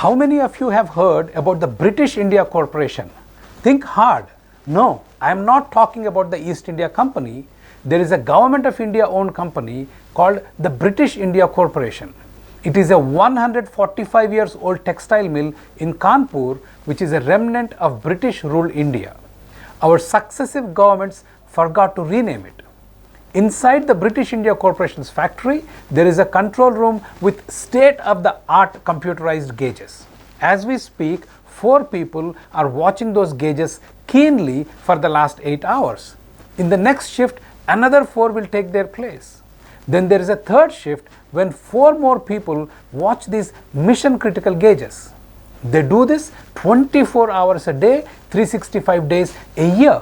How many of you have heard about the British India Corporation? Think hard. No, I am not talking about the East India Company. There is a Government of India owned company called the British India Corporation. It is a 145 years old textile mill in Kanpur, which is a remnant of British ruled India. Our successive governments forgot to rename it. Inside the British India Corporation's factory, there is a control room with state-of-the-art computerized gauges. As we speak, 4 people are watching those gauges keenly for the last 8 hours. In the next shift, another 4 will take their place. Then there is a third shift when 4 more people watch these mission critical gauges. They do this 24 hours a day, 365 days a year.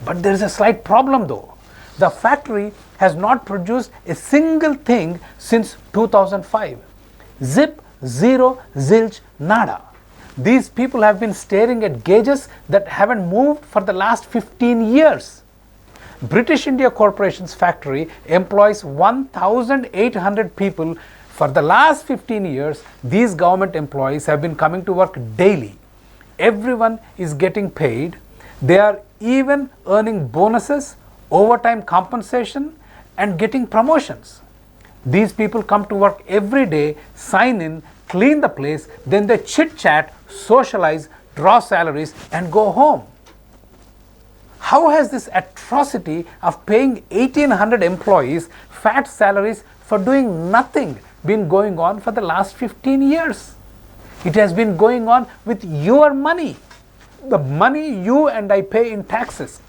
But there is a slight problem though. The factory has not produced a single thing since 2005. Zip, zero, zilch, nada. These people have been staring at gauges that haven't moved for the last 15 years. British India Corporation's factory employs 1,800 people. For the last 15 years, these government employees have been coming to work daily. Everyone is getting paid. They are even earning bonuses, overtime compensation, and getting promotions. These people come to work every day, sign in, clean the place, then they chit chat, socialize, draw salaries, and go home. How has this atrocity of paying 1,800 employees fat salaries for doing nothing been going on for the last 15 years? It has been going on with your money, the money you and I pay in taxes.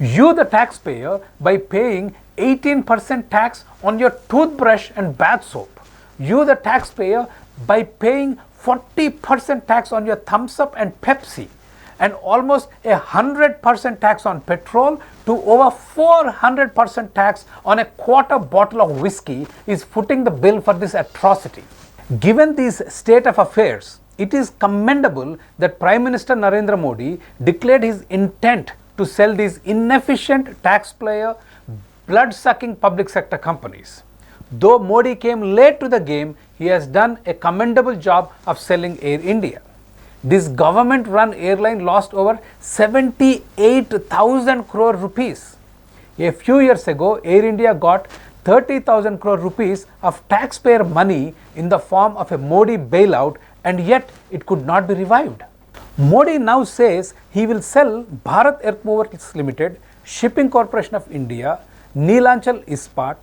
You, the taxpayer, by paying 18% tax on your toothbrush and bath soap. You, the taxpayer, by paying 40% tax on your Thumbs Up and Pepsi, and almost 100% tax on petrol to over 400% tax on a quarter bottle of whiskey is footing the bill for this atrocity. Given these state of affairs, it is commendable that Prime Minister Narendra Modi declared his intent to sell these inefficient taxpayer, blood-sucking public sector companies. Though Modi came late to the game, he has done a commendable job of selling Air India. This government-run airline lost over 78,000 crore rupees. A few years ago, Air India got 30,000 crore rupees of taxpayer money in the form of a Modi bailout, and yet it could not be revived. Modi now says he will sell Bharat Earthmovers Limited, Shipping Corporation of India, Neelanchal Ispat,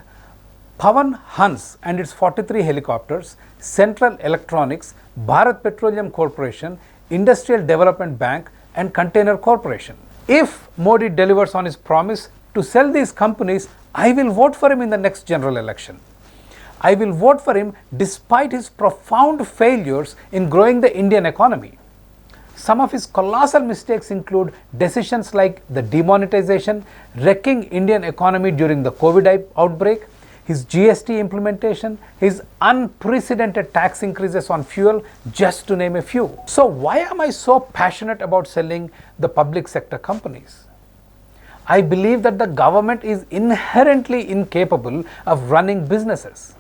Pawan Hans and its 43 helicopters, Central Electronics, Bharat Petroleum Corporation, Industrial Development Bank and Container Corporation. If Modi delivers on his promise to sell these companies, I will vote for him in the next general election. I will vote for him despite his profound failures in growing the Indian economy. Some of his colossal mistakes include decisions like the demonetization, wrecking Indian economy during the COVID outbreak, his GST implementation, his unprecedented tax increases on fuel, just to name a few. So why am I so passionate about selling the public sector companies? I believe that the government is inherently incapable of running businesses.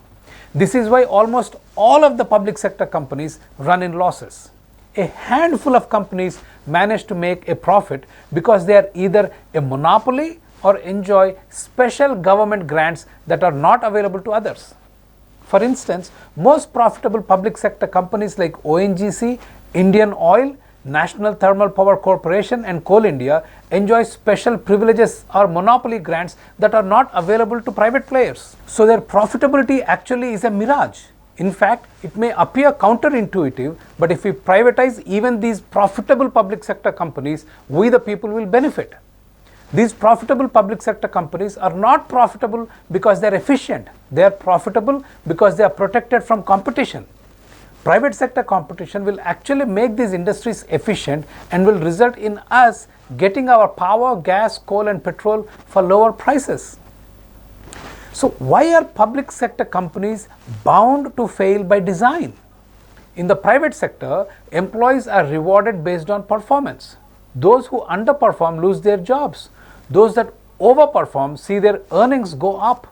This is why almost all of the public sector companies run in losses. A handful of companies manage to make a profit because they are either a monopoly or enjoy special government grants that are not available to others. For instance, most profitable public sector companies like ONGC, Indian Oil, National Thermal Power Corporation and Coal India enjoy special privileges or monopoly grants that are not available to private players. So their profitability actually is a mirage. In fact, it may appear counterintuitive, but if we privatize even these profitable public sector companies, we the people will benefit. These profitable public sector companies are not profitable because they are efficient. They are profitable because they are protected from competition. Private sector competition will actually make these industries efficient and will result in us getting our power, gas, coal and petrol for lower prices. So why are public sector companies bound to fail by design? In the private sector, employees are rewarded based on performance. Those who underperform lose their jobs. Those that overperform see their earnings go up.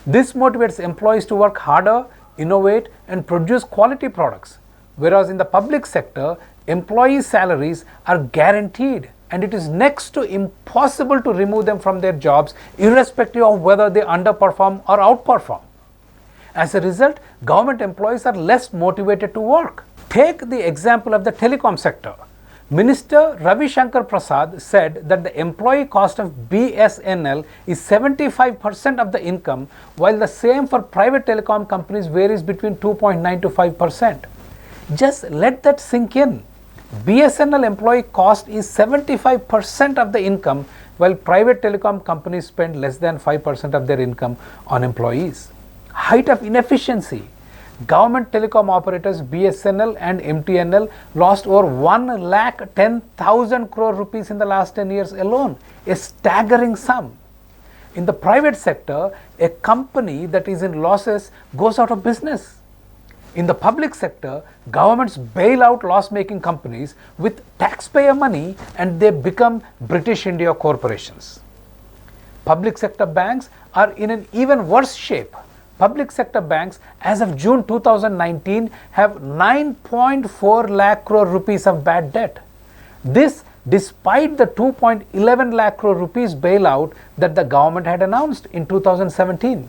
This motivates employees to work harder, innovate and produce quality products. Whereas in the public sector, employees' salaries are guaranteed and it is next to impossible to remove them from their jobs irrespective of whether they underperform or outperform. As a result, government employees are less motivated to work. Take the example of the telecom sector. Minister Ravi Shankar Prasad said that the employee cost of BSNL is 75% of the income, while the same for private telecom companies varies between 2.9 to 5%. Just let that sink in. BSNL employee cost is 75% of the income, while private telecom companies spend less than 5% of their income on employees. Height of inefficiency. Government telecom operators BSNL and MTNL lost over 1,10,000 crore rupees in the last 10 years alone, a staggering sum. In the private sector, a company that is in losses goes out of business. In the public sector, governments bail out loss-making companies with taxpayer money and they become British India corporations. Public sector banks are in an even worse shape. Public sector banks as of June 2019 have 9.4 lakh crore rupees of bad debt. This despite the 2.11 lakh crore rupees bailout that the government had announced in 2017.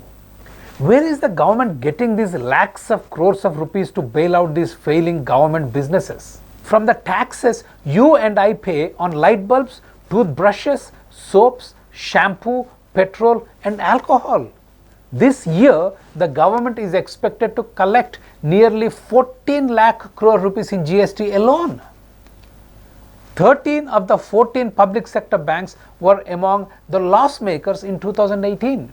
Where is the government getting these lakhs of crores of rupees to bail out these failing government businesses? From the taxes you and I pay on light bulbs, toothbrushes, soaps, shampoo, petrol and alcohol. This year, the government is expected to collect nearly 14 lakh crore rupees in GST alone. 13 of the 14 public sector banks were among the loss makers in 2018.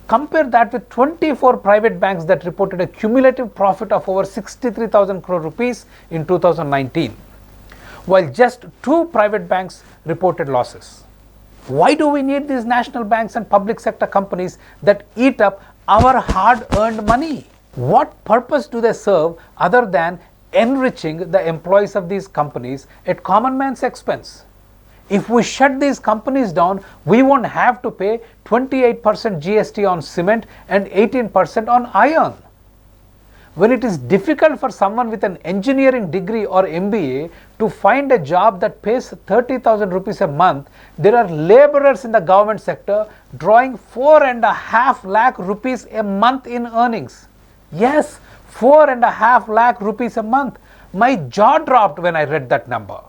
Compare that with 24 private banks that reported a cumulative profit of over 63,000 crore rupees in 2019, while just 2 private banks reported losses. Why do we need these national banks and public sector companies that eat up our hard-earned money? What purpose do they serve other than enriching the employees of these companies at common man's expense? If we shut these companies down, we won't have to pay 28% GST on cement and 18% on iron. When it is difficult for someone with an engineering degree or MBA to find a job that pays 30,000 rupees a month, there are laborers in the government sector drawing 4.5 lakh rupees a month in earnings. Yes, 4.5 lakh rupees a month. My jaw dropped when I read that number.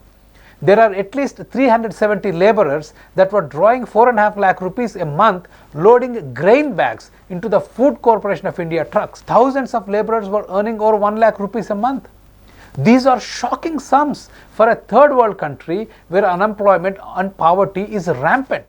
There are at least 370 laborers that were drawing 4.5 lakh rupees a month loading grain bags into the Food Corporation of India trucks. Thousands of laborers were earning over 1 lakh rupees a month. These are shocking sums for a third world country where unemployment and poverty is rampant.